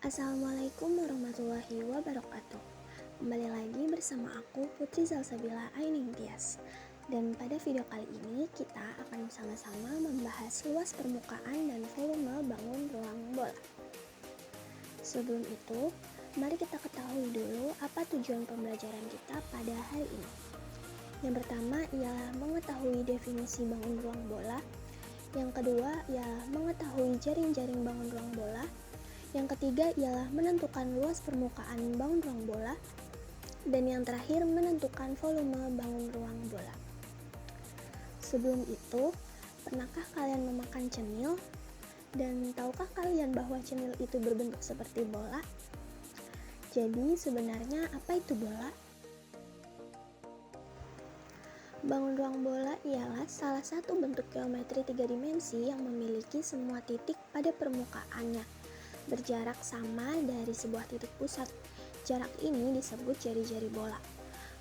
Assalamualaikum warahmatullahi wabarakatuh. Kembali lagi bersama aku Putri Zalsabila Ainingtyas. Dan pada video kali ini kita akan sama-sama membahas luas permukaan dan volume bangun ruang bola. Sebelum itu, mari kita ketahui dulu apa tujuan pembelajaran kita pada hari ini. Yang pertama ialah mengetahui definisi bangun ruang bola. Yang kedua ialah mengetahui jaring-jaring bangun ruang bola. Yang ketiga ialah menentukan luas permukaan bangun ruang bola. Dan yang terakhir menentukan volume bangun ruang bola. Sebelum itu, pernahkah kalian memakan cemil? Dan tahukah kalian bahwa cemil itu berbentuk seperti bola? Jadi sebenarnya apa itu bola? Bangun ruang bola ialah salah satu bentuk geometri 3 dimensi yang memiliki semua titik pada permukaannya berjarak sama dari sebuah titik pusat. Jarak ini disebut jari-jari bola.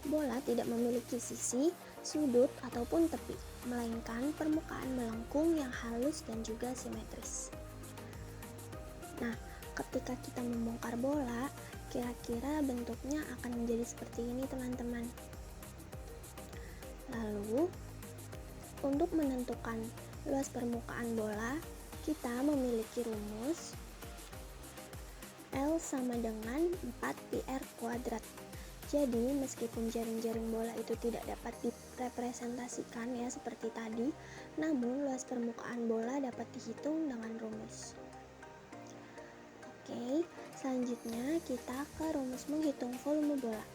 Bola tidak memiliki sisi, sudut, ataupun tepi, melainkan permukaan melengkung yang halus dan juga simetris. Nah, ketika kita membongkar bola, kira-kira bentuknya akan menjadi seperti ini, teman-teman. Lalu, untuk menentukan luas permukaan bola, kita memiliki rumus L sama dengan 4πr kuadrat. Jadi, meskipun jaring-jaring bola itu tidak dapat direpresentasikan ya seperti tadi, namun luas permukaan bola dapat dihitung dengan rumus. Oke, selanjutnya kita ke rumus menghitung volume bola.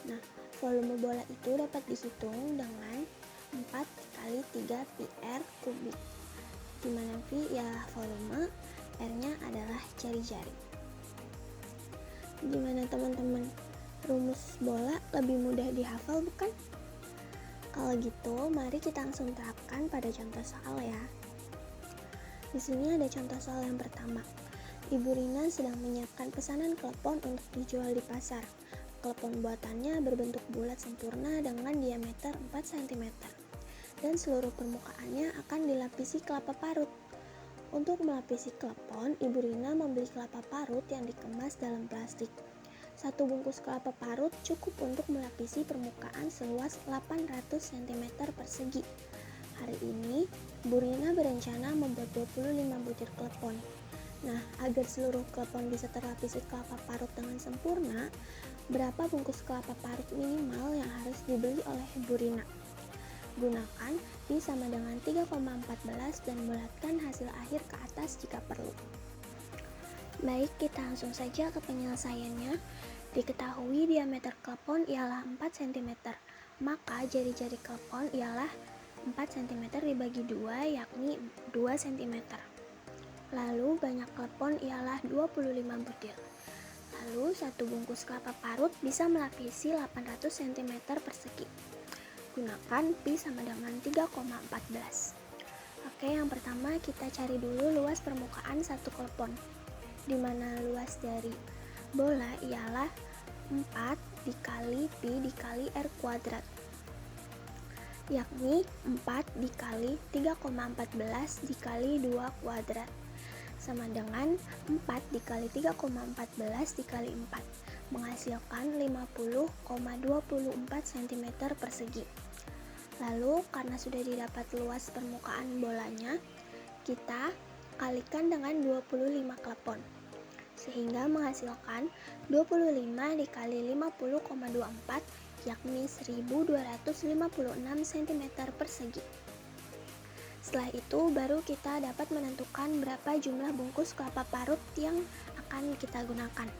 Nah, volume bola itu dapat dihitung dengan 4 kali 3 πr kubik, dimana V ialah volume, R-nya adalah jari-jari. Gimana teman-teman? Rumus bola lebih mudah dihafal bukan? Kalau gitu, mari kita langsung terapkan pada contoh soal ya. Di sini ada contoh soal yang pertama. Ibu Rina sedang menyiapkan pesanan klepon untuk dijual di pasar. Klepon buatannya berbentuk bulat sempurna dengan diameter 4 cm. Dan seluruh permukaannya akan dilapisi kelapa parut. Untuk melapisi klepon, Ibu Rina membeli kelapa parut yang dikemas dalam plastik. Satu bungkus kelapa parut cukup untuk melapisi permukaan seluas 800 cm persegi. Hari ini, Bu Rina berencana membuat 25 butir klepon. Nah, agar seluruh klepon bisa terlapisi kelapa parut dengan sempurna, berapa bungkus kelapa parut minimal yang harus dibeli oleh Bu Rina? Gunakan Pi sama dengan 3,14 dan bulatkan hasil akhir ke atas jika perlu. Baik, kita langsung saja ke penyelesaiannya. Diketahui diameter klepon ialah 4 cm, maka jari-jari klepon ialah 4 cm dibagi 2, yakni 2 cm. Lalu banyak klepon ialah 25 butir. Lalu satu bungkus kelapa parut bisa melapisi 800 cm persegi. Gunakan Pi sama dengan 3,14. Oke, yang pertama kita cari dulu luas permukaan satu klepon, di mana luas dari bola ialah 4 dikali Pi dikali R kuadrat, yakni 4 dikali 3,14 dikali 2 kuadrat, sama dengan 4 dikali 3,14 dikali 4, menghasilkan 50,24 cm persegi. Lalu, karena sudah didapat luas permukaan bolanya, kita kalikan dengan 25 klepon, sehingga menghasilkan 25 dikali 50,24, yakni 1256 cm persegi. Setelah itu, baru kita dapat menentukan berapa jumlah bungkus kelapa parut yang akan kita gunakan.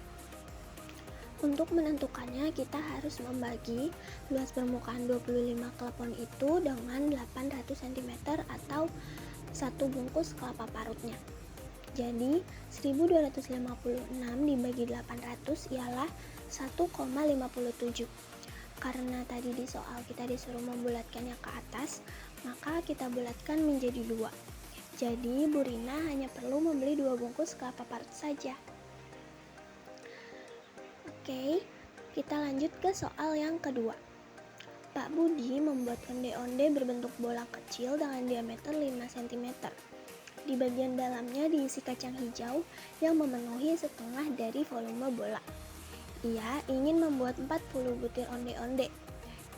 Untuk menentukannya, kita harus membagi luas permukaan 25 klepon itu dengan 800 cm atau satu bungkus kelapa parutnya. Jadi, 1256 dibagi 800 ialah 1,57. Karena tadi di soal kita disuruh membulatkannya ke atas, maka kita bulatkan menjadi 2. Jadi, Bu Rina hanya perlu membeli 2 bungkus kelapa parut saja. Oke, kita lanjut ke soal yang kedua. Pak Budi membuat onde-onde berbentuk bola kecil dengan diameter 5 cm. Di bagian dalamnya diisi kacang hijau yang memenuhi setengah dari volume bola. Ia ingin membuat 40 butir onde-onde.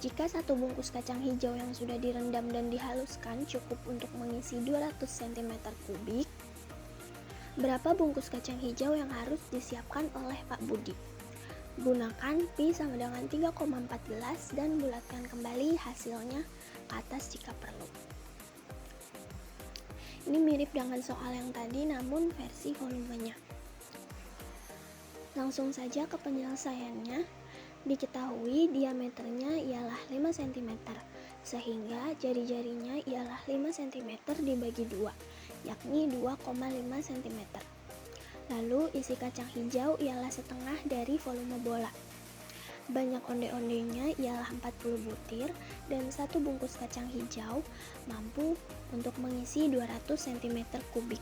Jika satu bungkus kacang hijau yang sudah direndam dan dihaluskan cukup untuk mengisi 200 cm kubik, berapa bungkus kacang hijau yang harus disiapkan oleh Pak Budi? Gunakan pi sama dengan 3,14 dan bulatkan kembali hasilnya ke atas jika perlu. Ini mirip dengan soal yang tadi namun versi volumenya. Langsung saja ke penyelesaiannya. Diketahui diameternya ialah 5 cm, sehingga jari-jarinya ialah 5 cm dibagi 2, yakni 2,5 cm. Lalu isi kacang hijau ialah setengah dari volume bola. Banyak onde-ondenya ialah 40 butir dan satu bungkus kacang hijau mampu untuk mengisi 200 cm kubik.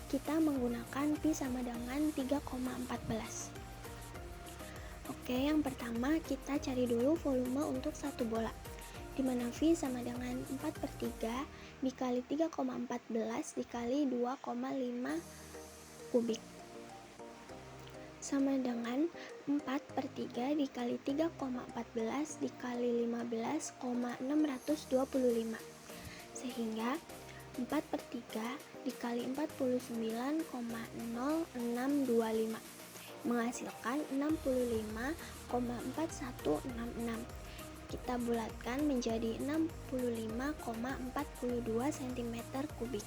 Kita menggunakan pi sama dengan 3,14. Oke, yang pertama kita cari dulu volume untuk satu bola, di mana V sama dengan 4/3 dikali 3,14 dikali 2,5 kubik sama dengan 4/3 dikali 3,14 dikali 15,625, sehingga 4/3 dikali 49,0625 menghasilkan 65,4166. Kita bulatkan menjadi 65,42 cm kubik.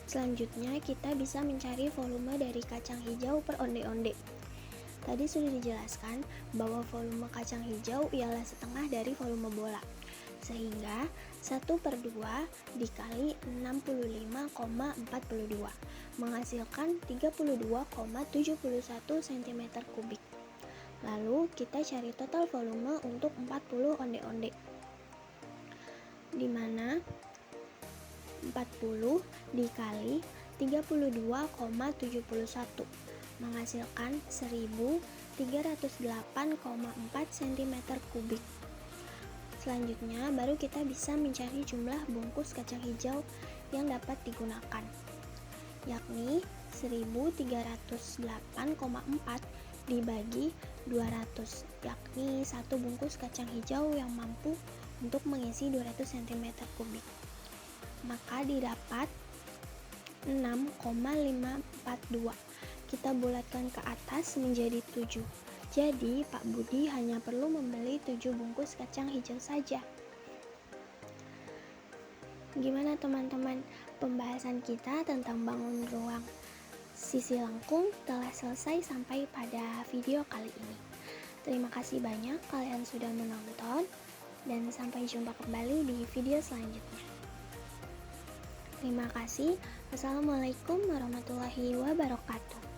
Selanjutnya kita bisa mencari volume dari kacang hijau per onde-onde. Tadi sudah dijelaskan bahwa volume kacang hijau ialah setengah dari volume bola, sehingga 1/2 dikali 65,42 menghasilkan 32,71 cm kubik. Lalu kita cari total volume untuk 40 onde-onde, di mana 40 dikali 32,71 menghasilkan 1308,4 cm kubik. Selanjutnya baru kita bisa mencari jumlah bungkus kacang hijau yang dapat digunakan, yakni 1308,4 dibagi 200, yakni satu bungkus kacang hijau yang mampu untuk mengisi 200 cm kubik. Maka didapat 6,542. Kita bulatkan ke atas menjadi 7. Jadi Pak Budi hanya perlu membeli 7 bungkus kacang hijau saja. Gimana teman-teman? Pembahasan kita tentang bangun ruang sisi lengkung telah selesai sampai pada video kali ini. Terima kasih banyak kalian sudah menonton dan sampai jumpa kembali di video selanjutnya. Terima kasih. Wassalamualaikum warahmatullahi wabarakatuh.